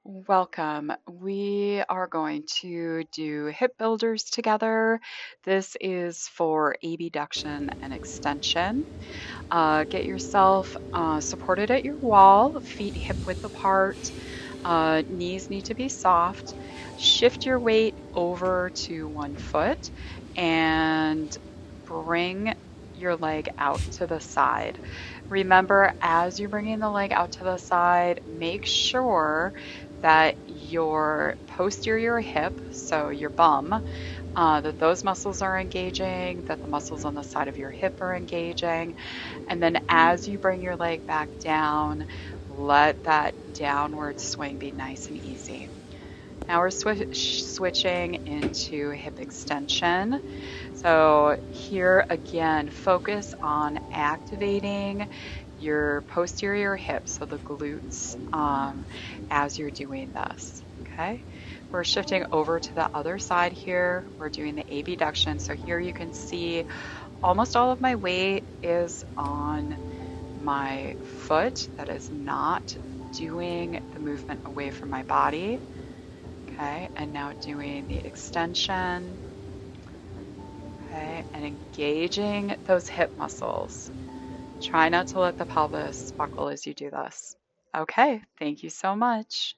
Welcome. We are going to do hip builders together. This is for abduction and extension. Get yourself supported at your wall, feet hip width apart, knees need to be soft. Shift your weight over to one foot and bring your leg out to the side. Remember, as you're bringing the leg out to the side, make sure that your posterior hip, so your bum, that those muscles are engaging, that the muscles on the side of your hip are engaging. And then as you bring your leg back down, let that downward swing be nice and easy. Now we're switching into hip extension. So here again, focus on activating your posterior hips, so the glutes, as you're doing this. Okay, we're shifting over to the other side here. We're doing the abduction. So here you can see almost all of my weight is on my foot. That is not doing the movement away from my body. Okay, and now doing the extension. Okay, and engaging those hip muscles. Try not to let the pelvis buckle as you do this. Okay, thank you so much.